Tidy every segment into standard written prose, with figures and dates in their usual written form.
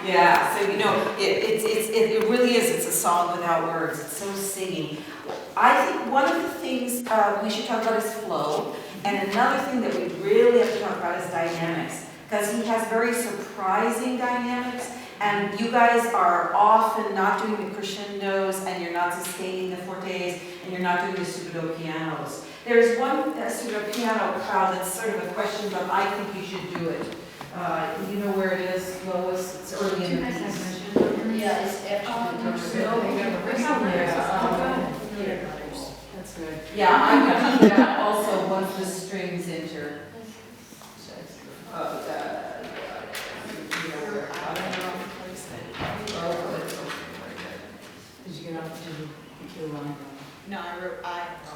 Yeah, so it really is, it's a song without words, it's so singing. I think one of the things we should talk about is flow, and another thing that we really have to talk about is dynamics, because he has very surprising dynamics, and you guys are often not doing the crescendos, and you're not sustaining the fortes, and you're not doing the subito pianos. There's one subito piano, Kyle, that's sort of a question, but I think you should do it. You know where it is, Lois? It's early in the piece. Yeah, it's actually. That's good. Yeah, I would do that also once the strings enter. Did you get off to the line? No, I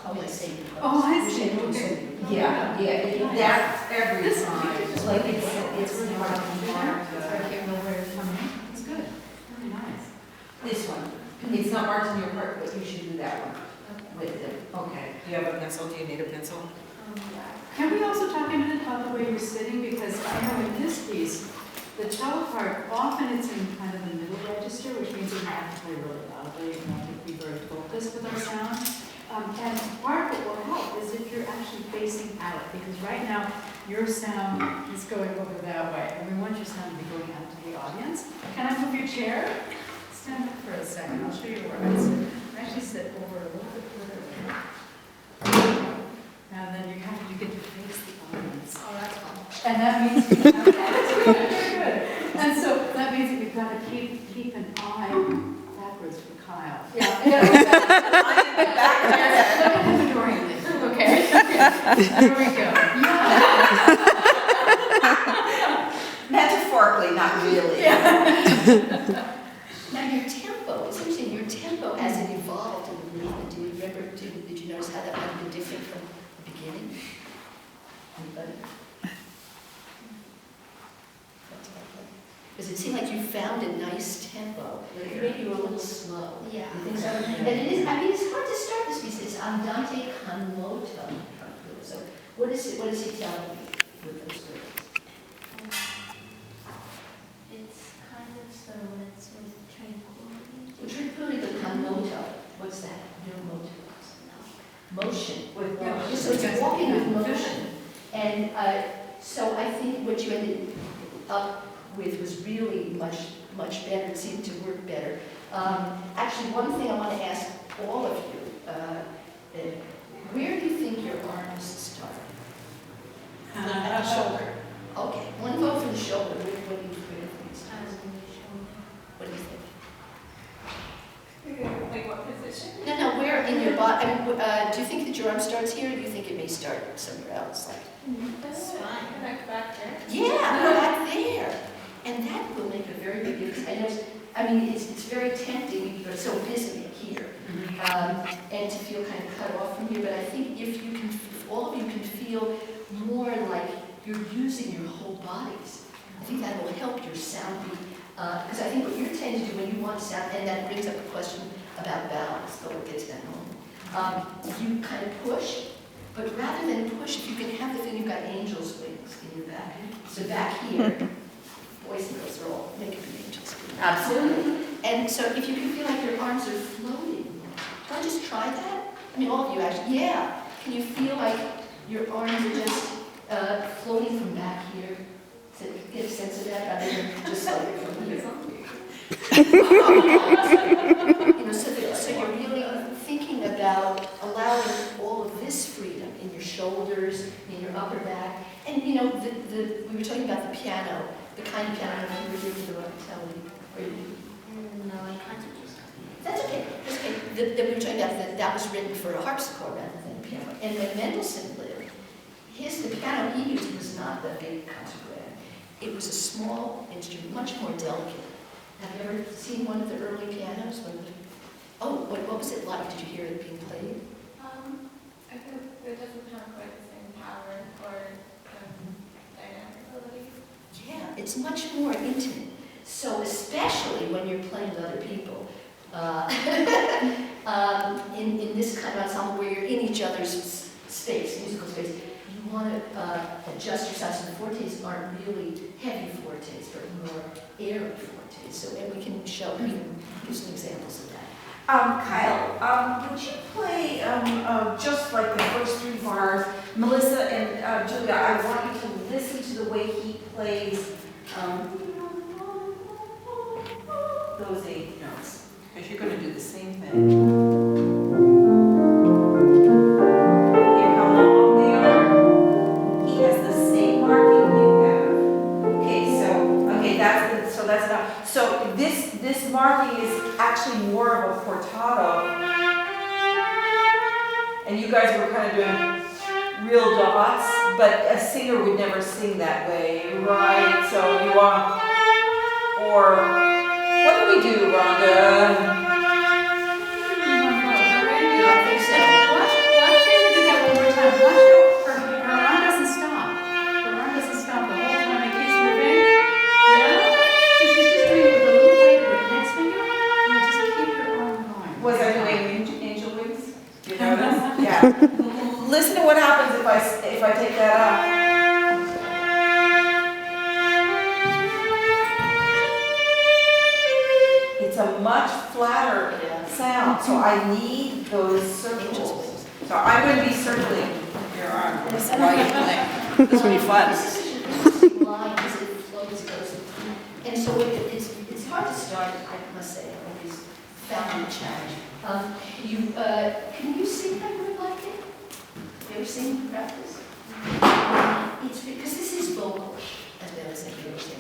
Probably the same. Oh, I see, okay. Yeah, that's every time. Like it's really hard to mark I can't know where it's coming. It's good, very nice. this one. It's not marked in your part, but you should do that one with it. Okay. Do you have a pencil? Do you need a pencil? Can we also talk a minute about the way you're sitting? Because I know in this piece, the cello part, often it's in kind of the middle register, which means we have to play really loudly and have to be very focused with our sound. And part of what will help is if you're actually facing out, because right now your sound is going over that way, and we want your sound to be going out to the audience. Can I move your chair? Stand up for a second, I'll show you where I sit. Actually sit over a little bit further away. And then you get to face the audience. Oh, that's fun. And that means, that's very good. And so that means that you've got to keep an eye backwards for Kyle. Okay. Here we go. Yeah. Metaphorically, not really. Now your tempo, it's interesting, your tempo as it evolved in the movement, do you remember, did you notice how that might have been different from the beginning? Anybody? Because it seemed like you found a nice tempo. Maybe you were a little slow. Yeah. You think so? And it is, I mean, it's hard to start this piece. It's Andante con moto. So what is he telling you with those words? It's kind of so when it's with tranquility. Well, tranquility con moto. What's that? No moto. Motion. With So it's walking with motion. And so I think what you ended up with was really much better. It seemed to work better. Actually, one thing I want to ask all of you, where do you think your arms start? At the shoulder. Okay, one vote for the shoulder. What do you think? What do you think? Wait, what position? No, where in your body? I mean, do you think that your arm starts here, or do you think it may start somewhere else? Like, That's fine. Back there. yeah, back there. And that will make a very big difference. I mean, it's very tempting, you're so busy here, and to feel kind of cut off from here. But I think if all of you can feel more like you're using your whole bodies, I think that will help your sound be. Because I think what you tend to do when you want sound, and that brings up a question about balance, but we'll get to that in a moment. You kind of push, but rather than push, if you can have the feeling you've got angel's wings in your back. So back here, boys and girls are all making angels. Absolutely. And so if you can feel like your arms are floating, can I just try that? I mean, all of you actually, yeah. Can you feel like your arms are just floating from back here? To get a sense of that, rather than just like from here. So you're really thinking about allowing all of this freedom in your shoulders, in your upper back. And we were talking about the piano, the kind of piano that you were doing for the Rocketelli. No, I kind of just. That's okay. That's okay. We were talking about that was written for a harpsichord rather than a piano. And when Mendelssohn lived, the piano he used was not the big concert grand. It was a small instrument, much more delicate. Have you ever seen one of the early pianos? What was it like? Did you hear it being played? I think it doesn't have quite the same power or dynamic ability. Yeah, it's much more intimate. So especially when you're playing with other people, in this kind of ensemble where you're in each other's space, musical space, you want to adjust your size, and the fortes aren't really heavy fortes, but more airy fortes. So, and we can show, we can give some examples of that. Kyle, would you play just like the first 3 bars? Melissa and Julia, I want you to listen to the way he plays those 8 notes, because you're going to do the same thing. Hear how long they are? He has the same marking you have. Okay, that's not. So this marking is actually more of a portato, and you guys were kind of doing real dots, but a singer would never sing that way, right? So you are, or what do we do, Rhonda? I think so. Watch Kayla do that one more time. Watch her arm doesn't stop. Her arm doesn't stop the whole time it keeps moving. Yeah? So she's just doing it with a little weight with the next finger. And just keep your arm going. Was I doing angel wings? You notice? Yeah. Listen to what happens if I take that up. It's a much flatter sound, so I need those circles. So I'm going to be circling your arm while you play. This will be fun. This is such an interesting line as it flows, it goes. And so it's hard to start, I must say, I always found it a challenge. Can you sing that word like it? You ever sing in practice? It's because this is vocal as well as a music.